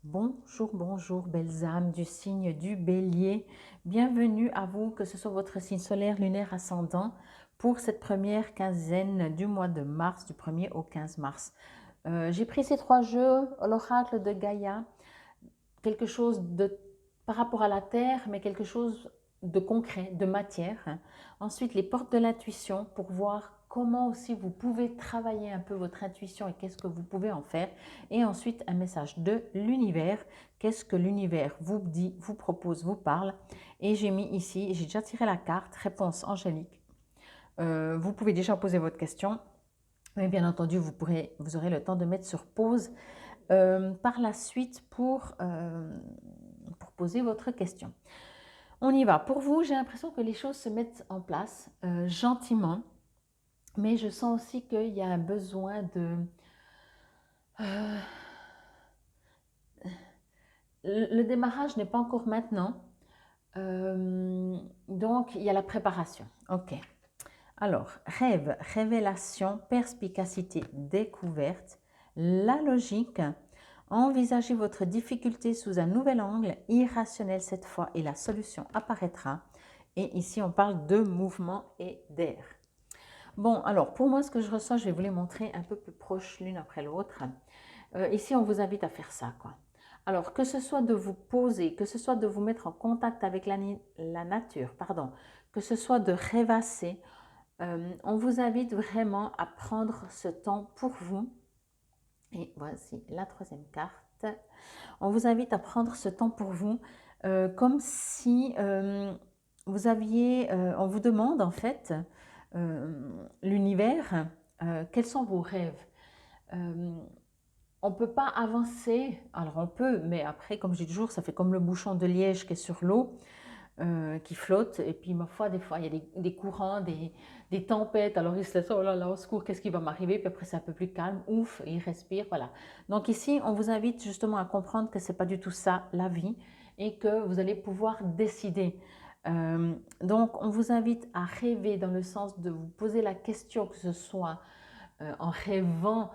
Bonjour, bonjour, belles âmes du signe du Bélier. Bienvenue à vous, que ce soit votre signe solaire, lunaire, ascendant, pour cette première quinzaine du mois de mars, du 1er au 15 mars. J'ai pris ces trois jeux, l'oracle de Gaïa, quelque chose de par rapport à la terre, mais quelque chose de concret, de matière. Ensuite, les portes de l'intuition pour voir comment aussi vous pouvez travailler un peu votre intuition et qu'est-ce que vous pouvez en faire. Et ensuite, un message de l'univers. Qu'est-ce que l'univers vous dit, vous propose, vous parle. Et j'ai mis ici, j'ai déjà tiré la carte, réponse angélique. Vous pouvez déjà poser votre question. Mais bien entendu, vous aurez le temps de mettre sur pause par la suite pour poser votre question. On y va. Pour vous, j'ai l'impression que les choses se mettent en place gentiment, mais je sens aussi qu'il y a un besoin de... Euh, le démarrage n'est pas encore maintenant, donc il y a la préparation. Ok. Alors, rêve, révélation, perspicacité, découverte, la logique. Envisagez votre difficulté sous un nouvel angle, irrationnel cette fois, et la solution apparaîtra. Et ici, on parle de mouvement et d'air. Bon, alors, pour moi, ce que je ressens, je vais vous les montrer un peu plus proches l'une après l'autre. Ici, on vous invite à faire ça, quoi. Alors, que ce soit de vous poser, que ce soit de vous mettre en contact avec la nature, pardon, que ce soit de rêvasser, on vous invite vraiment à prendre ce temps pour vous. Et voici la troisième carte. On vous invite à prendre ce temps pour vous, comme si vous aviez, on vous demande en fait, l'univers, quels sont vos rêves. On ne peut pas avancer, alors on peut, mais après, comme je dis toujours, ça fait comme le bouchon de liège qui est sur l'eau, qui flotte, et puis ma foi, des fois, il y a des courants, des tempêtes, alors il se laisse, oh là là, au secours, qu'est-ce qui va m'arriver, puis après c'est un peu plus calme, ouf, et il respire, voilà. Donc ici, on vous invite justement à comprendre que c'est pas du tout ça, la vie, et que vous allez pouvoir décider. Donc, on vous invite à rêver dans le sens de vous poser la question, que ce soit en rêvant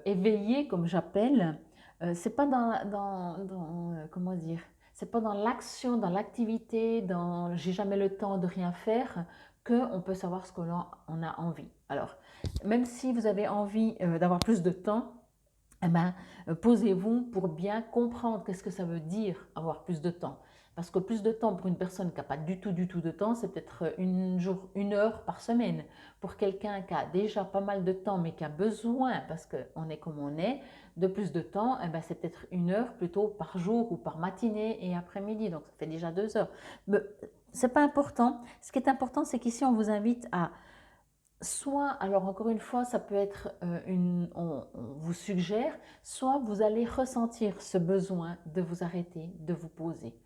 éveillé, comme j'appelle. C'est pas comment dire, c'est pas dans l'action, dans l'activité, dans j'ai jamais le temps de rien faire qu'on peut savoir ce que l'on a envie. Alors, même si vous avez envie d'avoir plus de temps, eh ben, posez-vous pour bien comprendre qu'est-ce que ça veut dire avoir plus de temps. Parce que plus de temps pour une personne qui n'a pas du tout de temps, c'est peut-être une heure par semaine. Pour quelqu'un qui a déjà pas mal de temps, mais qui a besoin, parce qu'on est comme on est, de plus de temps, eh ben, c'est peut-être une heure plutôt par jour ou par matinée et après-midi. Donc ça fait déjà 2 heures. Mais c'est pas important. Ce qui est important, c'est qu'ici, on vous invite à soit, alors encore une fois, ça peut être on vous suggère, soit vous allez ressentir ce besoin de vous arrêter, de vous poser.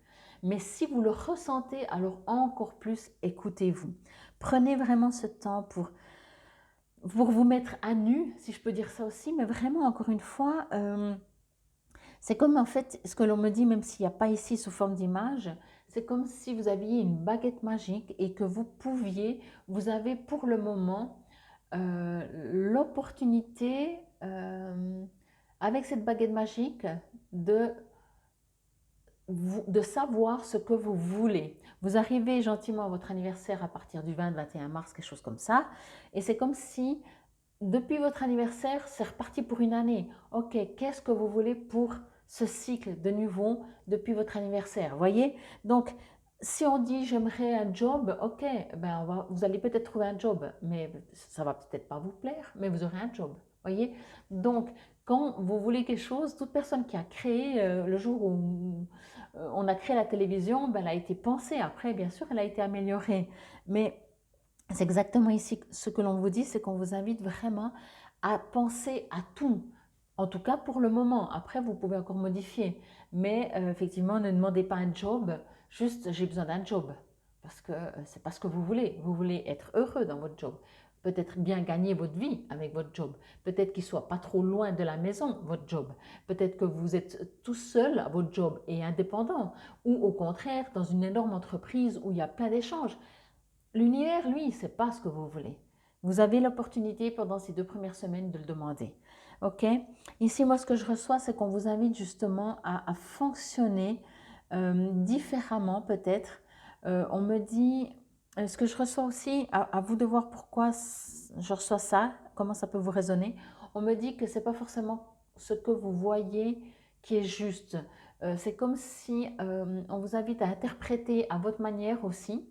Mais si vous le ressentez, alors encore plus, écoutez-vous. Prenez vraiment ce temps pour vous mettre à nu, si je peux dire ça aussi, mais vraiment, encore une fois, c'est comme en fait, ce que l'on me dit, même s'il n'y a pas ici sous forme d'image, c'est comme si vous aviez une baguette magique et que vous avez pour le moment l'opportunité, avec cette baguette magique, de, de savoir ce que vous voulez. Vous arrivez gentiment à votre anniversaire à partir du 20-21 mars, quelque chose comme ça, et c'est comme si depuis votre anniversaire, c'est reparti pour une année. Ok, qu'est-ce que vous voulez pour ce cycle de nouveau depuis votre anniversaire? Voyez? Donc, si on dit j'aimerais un job, ok, ben vous allez peut-être trouver un job, mais ça va peut-être pas vous plaire, mais vous aurez un job. Voyez? Donc, quand vous voulez quelque chose, toute personne qui a créé, le jour où on a créé la télévision, ben, elle a été pensée. Après, bien sûr, elle a été améliorée. Mais c'est exactement ici ce que l'on vous dit, c'est qu'on vous invite vraiment à penser à tout. En tout cas pour le moment. Après, vous pouvez encore modifier. Mais effectivement, ne demandez pas un job, juste j'ai besoin d'un job. Parce que c'est pas ce que vous voulez. Vous voulez être heureux dans votre job. Peut-être bien gagner votre vie avec votre job. Peut-être qu'il soit pas trop loin de la maison, votre job. Peut-être que vous êtes tout seul à votre job et indépendant. Ou au contraire, dans une énorme entreprise où il y a plein d'échanges. L'univers, lui, il ne sait pas ce que vous voulez. Vous avez l'opportunité pendant ces 2 premières semaines de le demander. Ok? Ici, moi, ce que je reçois, c'est qu'on vous invite justement à fonctionner différemment peut-être. On me dit, ce que je reçois aussi, à vous de voir pourquoi je reçois ça, comment ça peut vous résonner. On me dit que c'est pas forcément ce que vous voyez qui est juste. C'est comme si on vous invite à interpréter à votre manière aussi.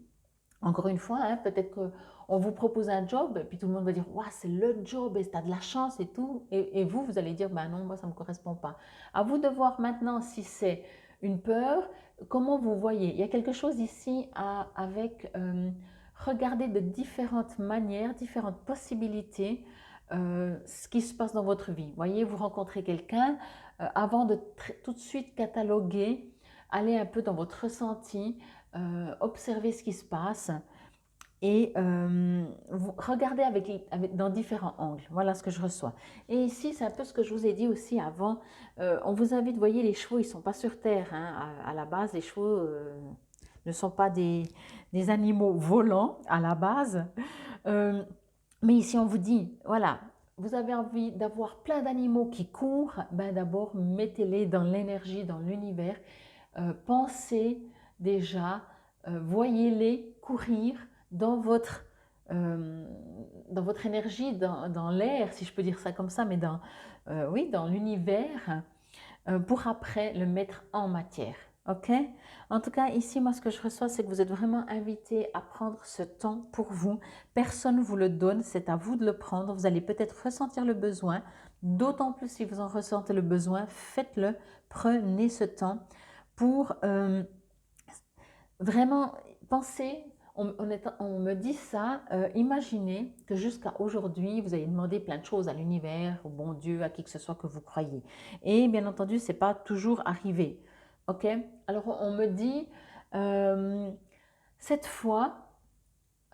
Encore une fois, hein, peut-être qu'on vous propose un job, et puis tout le monde va dire, ouais, c'est le job, et tu as de la chance et tout. Et vous, vous allez dire, ben non, moi, ça ne me correspond pas. À vous de voir maintenant si c'est une peur, comment vous voyez. Il y a quelque chose ici avec regarder de différentes manières, différentes possibilités, ce qui se passe dans votre vie. Voyez, vous rencontrez quelqu'un, avant de tout de suite cataloguer, allez un peu dans votre ressenti, observez ce qui se passe et vous regardez dans différents angles. Voilà ce que je reçois. Et ici, c'est un peu ce que je vous ai dit aussi avant. On vous invite, vous voyez, les chevaux, ils ne sont pas sur Terre. Hein. À la base, les chevaux ne sont pas des animaux volants à la base. Euh, mais ici, on vous dit, voilà, vous avez envie d'avoir plein d'animaux qui courent, ben d'abord, mettez-les dans l'énergie, dans l'univers. Pensez déjà, voyez-les courir dans euh, dans votre énergie, dans l'air, si je peux dire ça comme ça, mais oui, dans l'univers, pour après le mettre en matière. Ok? En tout cas, ici, moi, ce que je reçois, c'est que vous êtes vraiment invité à prendre ce temps pour vous. Personne ne vous le donne, c'est à vous de le prendre. Vous allez peut-être ressentir le besoin. D'autant plus si vous en ressentez le besoin, faites-le. Prenez ce temps pour vraiment penser. On me dit ça, imaginez que jusqu'à aujourd'hui, vous avez demandé plein de choses à l'univers, au bon Dieu, à qui que ce soit que vous croyez. Et bien entendu, ce n'est pas toujours arrivé. Ok? Alors on me dit, euh, cette fois,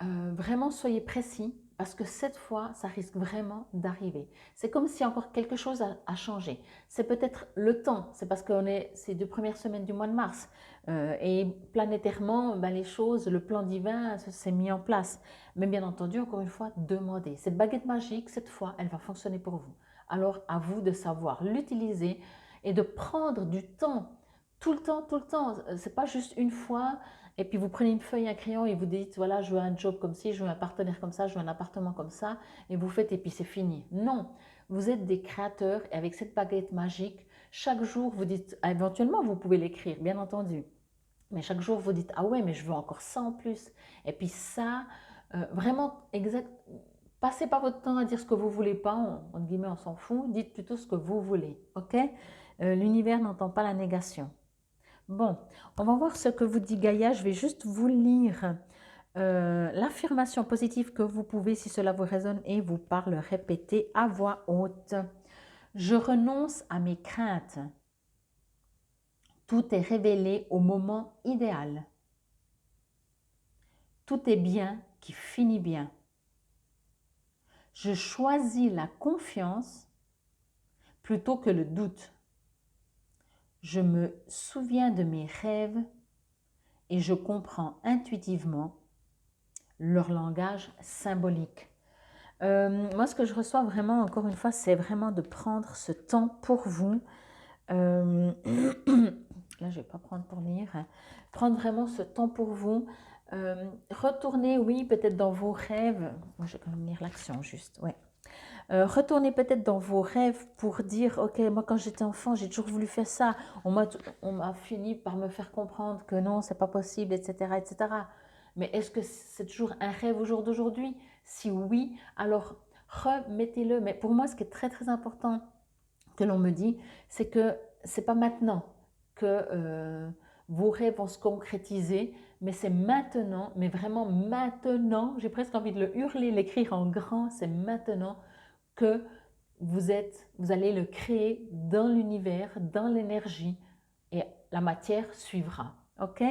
vraiment soyez précis parce que cette fois, ça risque vraiment d'arriver. C'est comme si encore quelque chose a changé. C'est peut-être le temps, c'est parce qu'on est ces 2 premières semaines du mois de mars et planétairement, ben, les choses, le plan divin s'est mis en place. Mais bien entendu, encore une fois, demandez. Cette baguette magique, cette fois, elle va fonctionner pour vous. Alors à vous de savoir l'utiliser et de prendre du temps, tout le temps, tout le temps. C'est pas juste une fois et puis vous prenez une feuille, un crayon et vous dites, voilà, je veux un job comme ci, je veux un partenaire comme ça, je veux un appartement comme ça, et vous faites et puis c'est fini. Non, vous êtes des créateurs et avec cette baguette magique, chaque jour vous dites, éventuellement vous pouvez l'écrire, bien entendu, mais chaque jour vous dites, ah ouais, mais je veux encore ça en plus. Et puis ça, vraiment, exact, passez pas votre temps à dire ce que vous voulez pas, entre guillemets, on s'en fout, dites plutôt ce que vous voulez, ok? L'univers n'entend pas la négation. Bon, on va voir ce que vous dit Gaïa. Je vais juste vous lire l'affirmation positive que vous pouvez, si cela vous résonne et vous parle, répéter à voix haute. Je renonce à mes craintes. Tout est révélé au moment idéal. Tout est bien qui finit bien. Je choisis la confiance plutôt que le doute. Je me souviens de mes rêves et je comprends intuitivement leur langage symbolique. Moi, ce que je reçois vraiment, encore une fois, c'est vraiment de prendre ce temps pour vous. Là, je ne vais pas prendre pour lire. Hein. Prendre vraiment ce temps pour vous. Retournez, oui, peut-être dans vos rêves. Moi, je vais quand même lire l'action juste. Ouais. Retournez peut-être dans vos rêves pour dire, ok, moi quand j'étais enfant, j'ai toujours voulu faire ça. On m'a fini par me faire comprendre que non, c'est pas possible, etc., etc. Mais est-ce que c'est toujours un rêve au jour d'aujourd'hui? Si oui, alors remettez-le. Mais pour moi, ce qui est très très important que l'on me dit, c'est que c'est pas maintenant que vos rêves vont se concrétiser, mais c'est maintenant, mais vraiment maintenant. J'ai presque envie de le hurler, l'écrire en grand. C'est maintenant que vous allez le créer dans l'univers, dans l'énergie, et la matière suivra. Ok?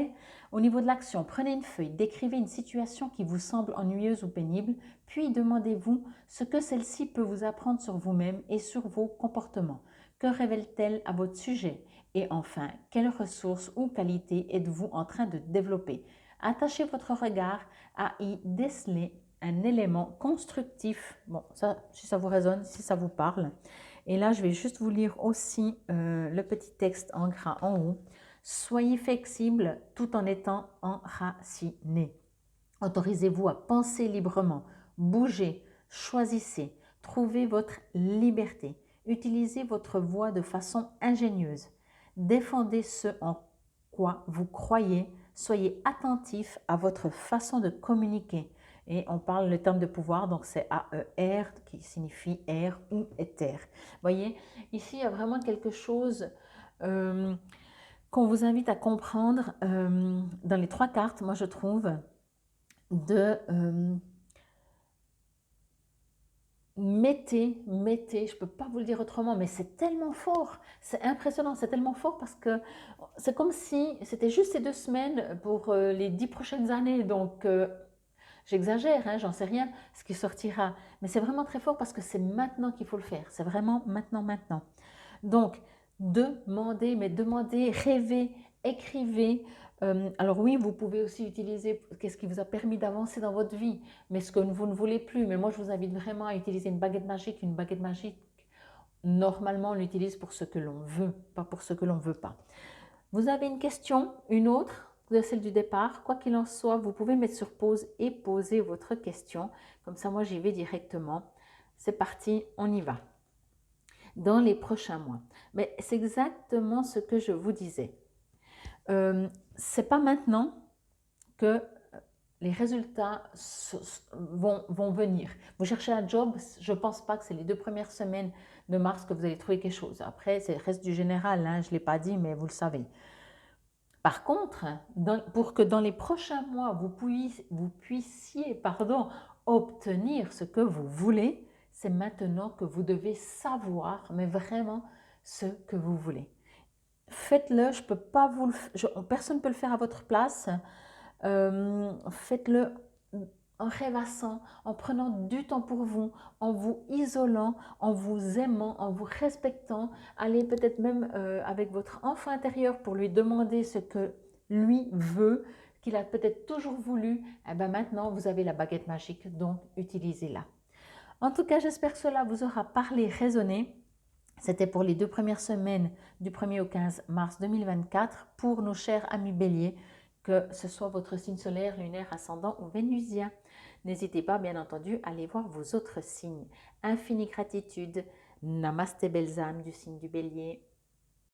Au niveau de l'action, prenez une feuille, décrivez une situation qui vous semble ennuyeuse ou pénible, puis demandez-vous ce que celle-ci peut vous apprendre sur vous-même et sur vos comportements. Que révèle-t-elle à votre sujet? Et enfin, quelles ressources ou qualités êtes-vous en train de développer? Attachez votre regard à y déceler un élément constructif, bon, ça, si ça vous résonne, si ça vous parle, Et là, je vais juste vous lire aussi le petit texte en gras en haut. Soyez flexible tout en étant enraciné. Autorisez-vous à penser librement, bougez, choisissez, trouvez votre liberté. Utilisez votre voix de façon ingénieuse. Défendez ce en quoi vous croyez. Soyez attentif à votre façon de communiquer. Et on parle le terme de pouvoir, donc c'est AER qui signifie air ou éther. Voyez, ici il y a vraiment quelque chose qu'on vous invite à comprendre dans les 3 cartes, moi je trouve, de mettez, je ne peux pas vous le dire autrement, mais c'est tellement fort, c'est impressionnant, c'est tellement fort parce que c'est comme si c'était juste ces 2 semaines pour les 10 prochaines années, donc j'exagère, hein, j'en sais rien ce qui sortira, mais c'est vraiment très fort parce que c'est maintenant qu'il faut le faire, c'est vraiment maintenant, maintenant. Donc, demandez, mais demandez, rêvez, écrivez. Alors oui, vous pouvez aussi utiliser qu'est-ce qui vous a permis d'avancer dans votre vie, mais ce que vous ne voulez plus. Mais moi, je vous invite vraiment à utiliser une baguette magique. Une baguette magique, normalement, on l'utilise pour ce que l'on veut, pas pour ce que l'on ne veut pas. Vous avez une question, une autre de celle du départ. Quoi qu'il en soit, vous pouvez mettre sur pause et poser votre question. Comme ça, moi, j'y vais directement. C'est parti, on y va dans les prochains mois. Mais c'est exactement ce que je vous disais. C'est pas maintenant que les résultats vont venir. Vous cherchez un job, je ne pense pas que c'est les 2 premières semaines de mars que vous allez trouver quelque chose. Après, c'est le reste du général, hein, je ne l'ai pas dit, mais vous le savez. Par contre, pour que dans les prochains mois, vous puissiez obtenir ce que vous voulez, c'est maintenant que vous devez savoir, mais vraiment, ce que vous voulez. Faites-le, je peux pas vous personne ne peut le faire à votre place. Faites-le en rêvassant, en prenant du temps pour vous, en vous isolant, en vous aimant, en vous respectant. Allez peut-être même avec votre enfant intérieur pour lui demander ce que lui veut, qu'il a peut-être toujours voulu. Et bien maintenant, vous avez la baguette magique, donc utilisez-la. En tout cas, j'espère que cela vous aura parlé, résonné. C'était pour les 2 premières semaines du 1er au 15 mars 2024 pour nos chers amis béliers, que ce soit votre signe solaire, lunaire, ascendant ou vénusien. N'hésitez pas, bien entendu, à aller voir vos autres signes. Infinie gratitude. Namasté belles âmes du signe du bélier.